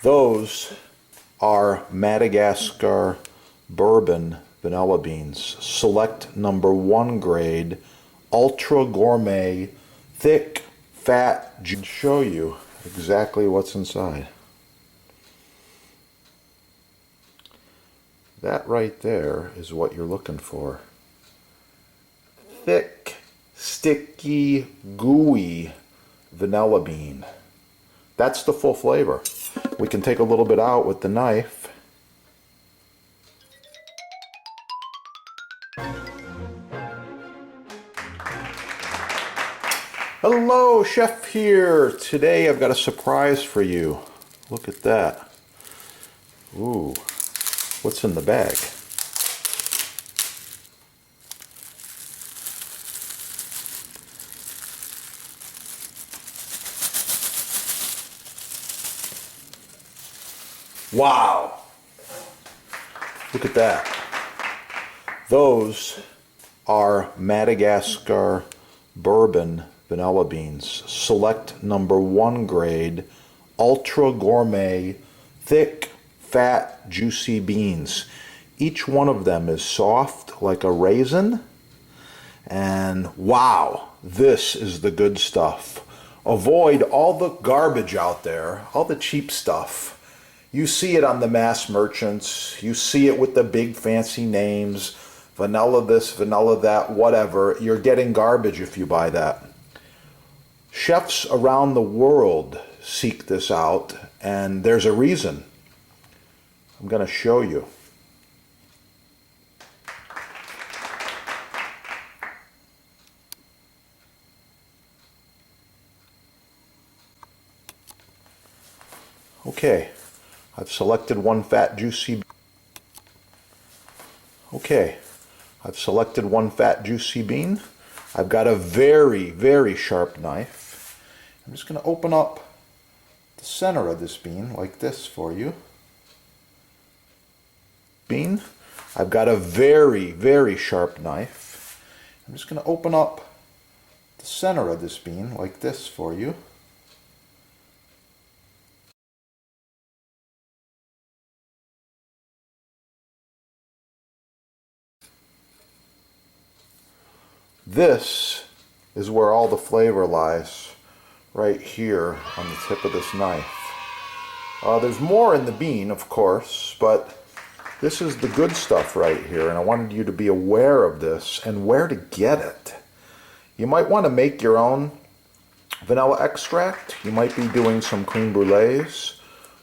Those are Madagascar bourbon vanilla beans, select #1 grade, ultra gourmet, thick, fat. I'll show you exactly what's inside. That right there is what you're looking for. Thick, sticky, gooey vanilla bean. That's the full flavor. We can take a little bit out with the knife. Hello, Chef here. Today I've got a surprise for you. Look at that. Ooh, what's in the bag? Wow! Look at that. Those are Madagascar bourbon vanilla beans, select #1 grade, ultra gourmet, thick, fat, juicy beans. Each one of them is soft like a raisin, and wow, this is the good stuff. Avoid all the garbage out there, all the cheap stuff. You see it on the mass merchants, you see it with the big fancy names, vanilla this, vanilla that, whatever. You're getting garbage if you buy that. Chefs around the world seek this out, and there's a reason. I'm going to show you. Okay, I've selected one fat juicy. Okay, I've selected one fat juicy bean. I've got a very, very sharp knife. I'm just going to open up the center of this bean like this for you. Bean. I've got a very, very sharp knife. I'm just going to open up the center of this bean like this for you. This is where all the flavor lies, right here on the tip of this knife. There's more in the bean, of course, but this is the good stuff right here, and I wanted you to be aware of this and where to get it. You might want to make your own vanilla extract. You might be doing some creme brulees,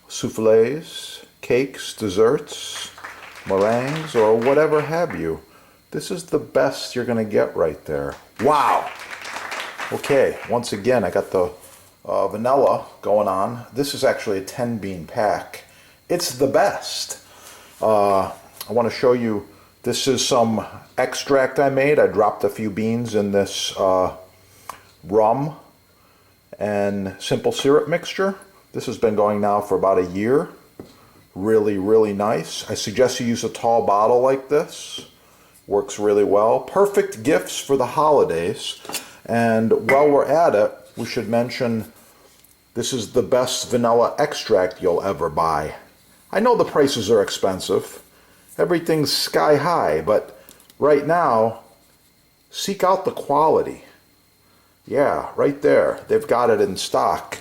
soufflés, cakes, desserts, meringues, or whatever have you. This is the best you're going to get right there. Wow! Okay, once again, I got the vanilla going on. This is actually a 10 bean pack. It's the best. I want to show you, this is some extract I made. I dropped a few beans in this rum and simple syrup mixture. This has been going now for about a year. Really, really nice. I suggest you use a tall bottle like this. Works really well. Perfect gifts for the holidays. And while we're at it, we should mention this is the best vanilla extract you'll ever buy. I know the prices are expensive. Everything's sky high, but right now, seek out the quality. Yeah, right there. They've got it in stock.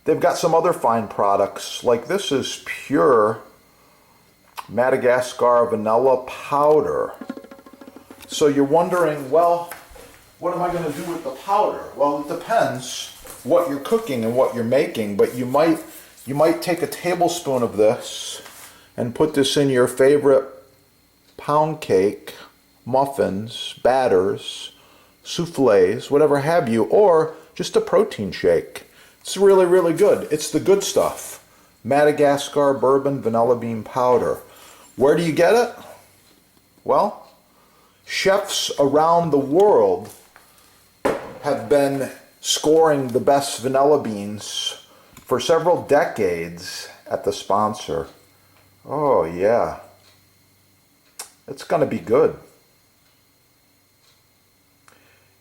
They've got some other fine products, like this is pure Madagascar vanilla powder. So you're wondering, well, what am I going to do with the powder? Well, it depends what you're cooking and what you're making, but you might take a tablespoon of this and put this in your favorite pound cake, muffins, batters, soufflés, whatever have you, or just a protein shake. It's really, really good. It's the good stuff. Madagascar bourbon vanilla bean powder. Where do you get it? Well, chefs around the world have been scoring the best vanilla beans for several decades at the sponsor. Oh yeah, it's going to be good.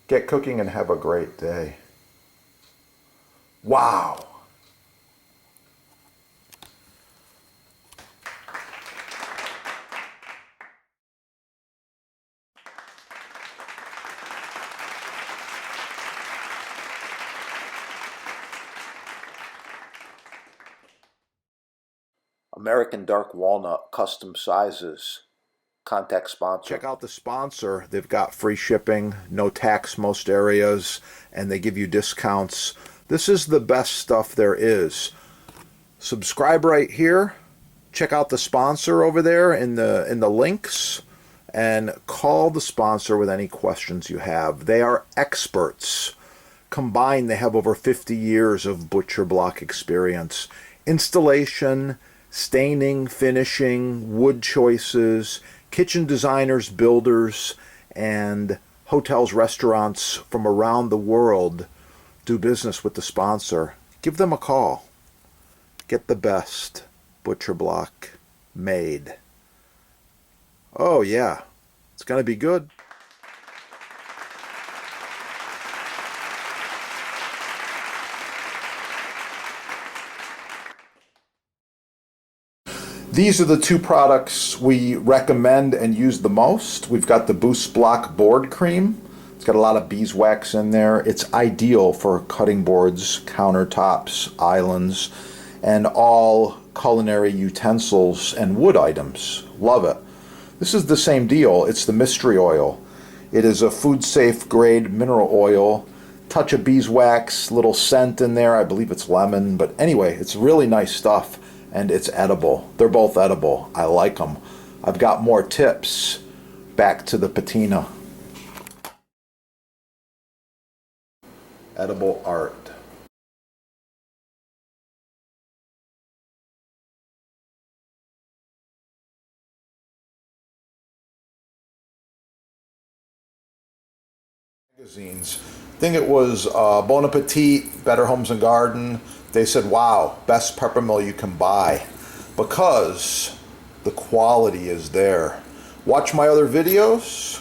Get cooking and have a great day. Wow. American dark walnut, custom sizes. Contact sponsor. Check out the sponsor. They've got free shipping, no tax most areas, and they give you discounts. This is the best stuff there is. Subscribe right here. Check out the sponsor over there in the links, and call the sponsor with any questions you have. They are experts. Combined, they have over 50 years of butcher block experience. Installation, staining, finishing, wood choices, kitchen designers, builders, and hotels, restaurants from around the world do business with the sponsor. Give them a call. Get the best butcher block made. Oh yeah, it's going to be good. These are the two products we recommend and use the most. We've got the Boost Block board cream. It's got a lot of beeswax in there. It's ideal for cutting boards, countertops, islands, and all culinary utensils and wood items. Love it. This is the same deal. It's the mystery oil. It is a food-safe grade mineral oil. Touch of beeswax, little scent in there. I believe it's lemon, but anyway, it's really nice stuff. And it's edible. They're both edible. I like them. I've got more tips. Back to the patina. Edible art. Magazines. I think it was Bon Appetit, Better Homes and Garden. They said, wow, best peppermill you can buy, because the quality is there. Watch my other videos.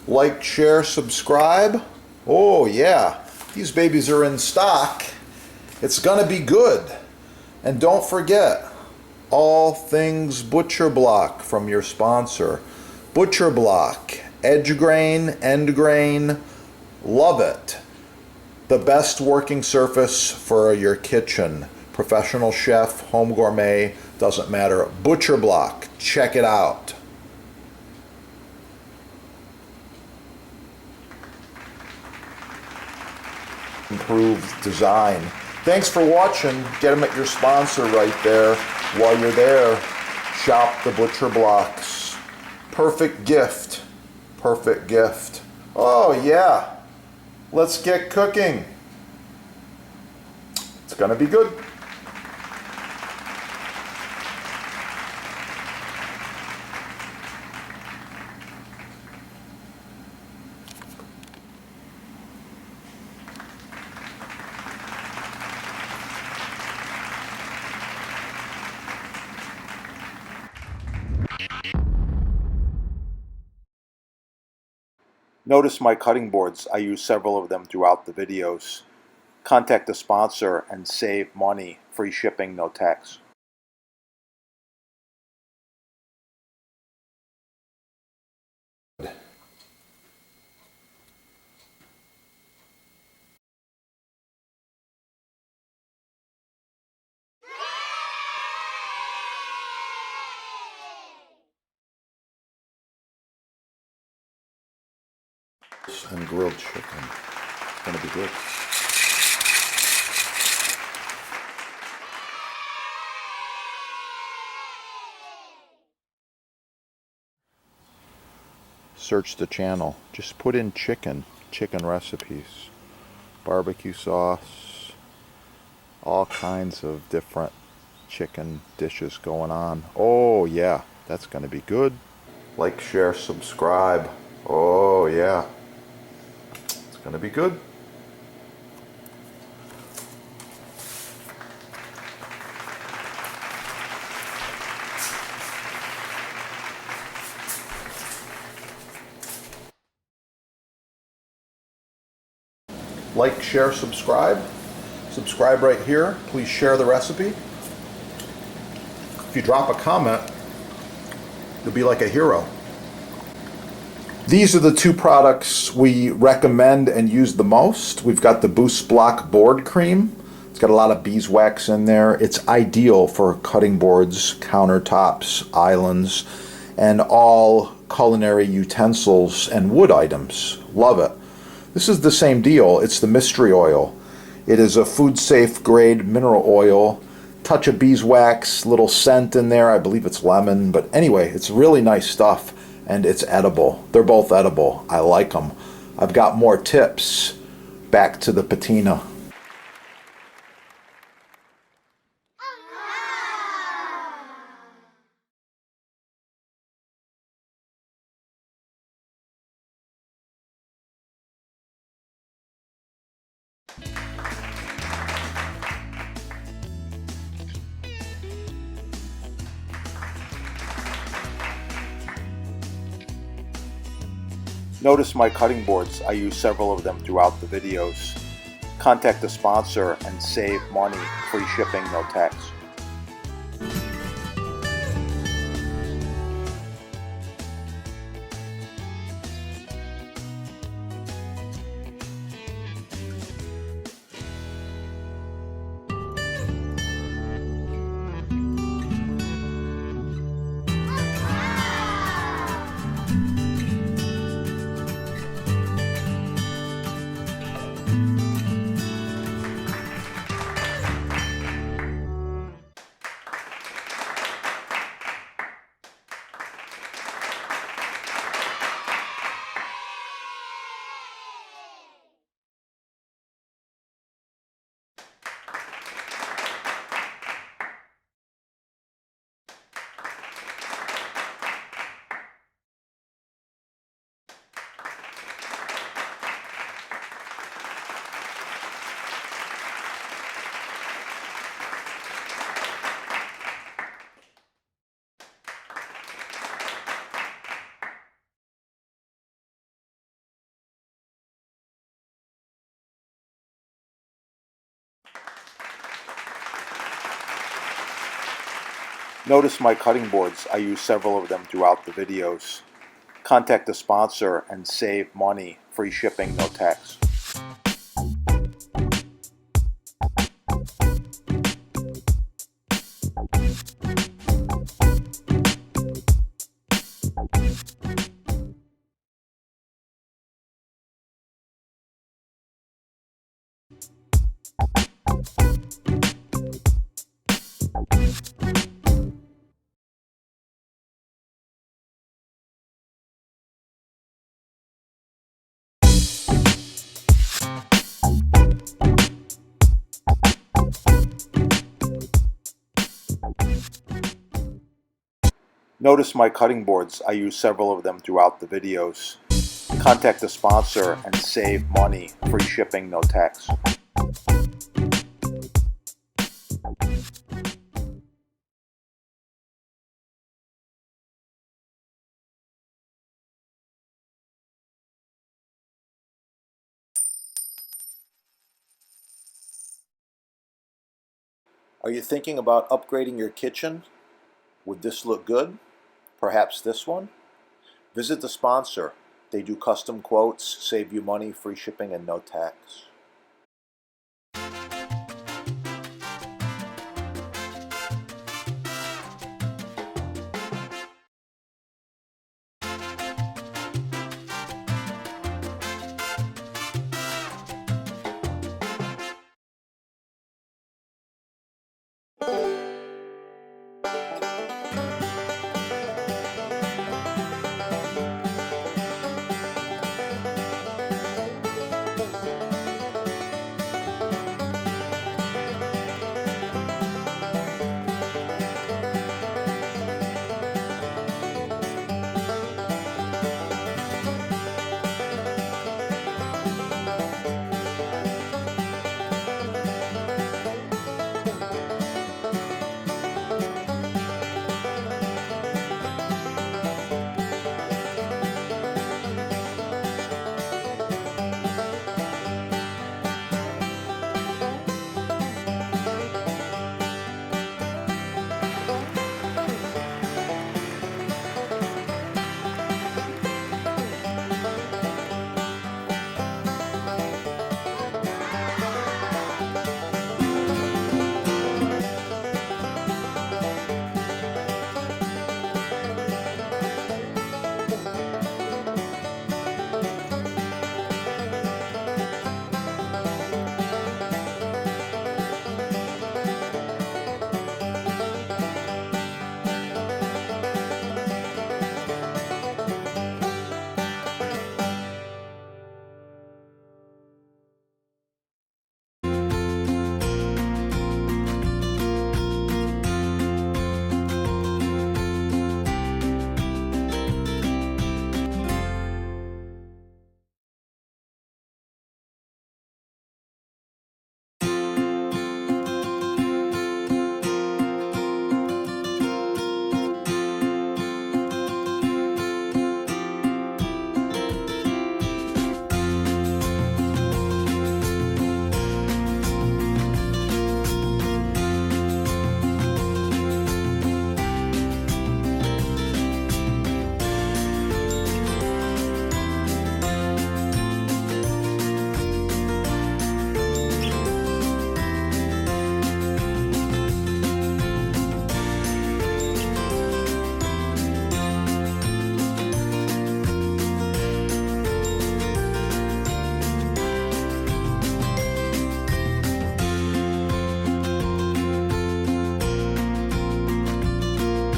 Like, share, subscribe. Oh yeah, these babies are in stock. It's gonna be good. And don't forget, all things Butcher Block from your sponsor. Butcher Block, edge grain, end grain, love it. The best working surface for your kitchen. Professional chef, home gourmet, doesn't matter. Butcher Block, check it out. Improved design. Thanks for watching. Get them at your sponsor right there. While you're there, shop the Butcher Blocks. Perfect gift. Perfect gift. Oh yeah. Let's get cooking. It's gonna be good. Notice my cutting boards. I use several of them throughout the videos. Contact the sponsor and save money. Free shipping, no tax. And grilled chicken. It's gonna be good. Search the channel. Just put in chicken recipes, barbecue sauce, all kinds of different chicken dishes going on. Oh yeah, that's gonna be good. Like, share, subscribe. Oh yeah. Gonna be good. Like, share, subscribe. Subscribe right here. Please share the recipe. If you drop a comment, you'll be like a hero. These are the two products we recommend and use the most. We've got the Boost Block board cream. It's got a lot of beeswax in there. It's ideal for cutting boards, countertops, islands, and all culinary utensils and wood items. Love it. This is the same deal. It's the mystery oil. It is a food-safe grade mineral oil. Touch of beeswax, little scent in there. I believe it's lemon, but anyway, it's really nice stuff, and it's edible. They're both edible. I like them. I've got more tips. Back to the patina. Notice my cutting boards. I use several of them throughout the videos. Contact the sponsor and save money. Free shipping, no tax. Notice my cutting boards. I use several of them throughout the videos. Contact the sponsor and save money. Free shipping, no tax. Notice my cutting boards. I use several of them throughout the videos. Contact the sponsor and save money. Free shipping, no tax. Are you thinking about upgrading your kitchen? Would this look good? Perhaps this one? Visit the sponsor. They do custom quotes, save you money, free shipping, and no tax.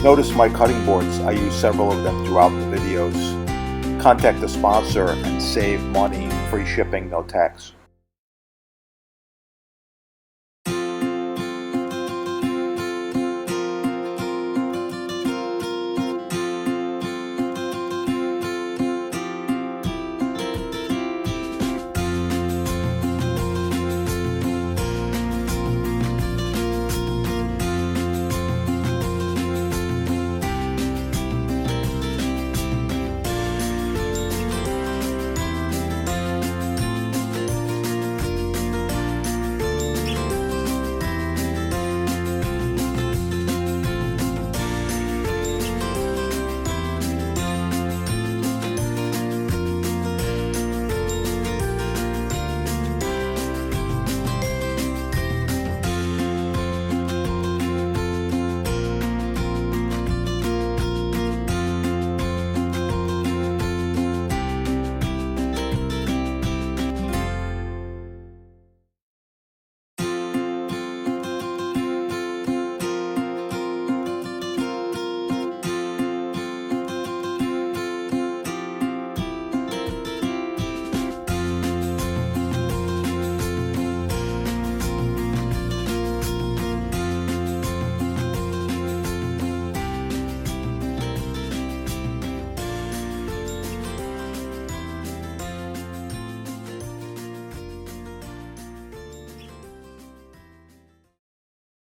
Notice my cutting boards. I use several of them throughout the videos. Contact the sponsor and save money, free shipping, no tax.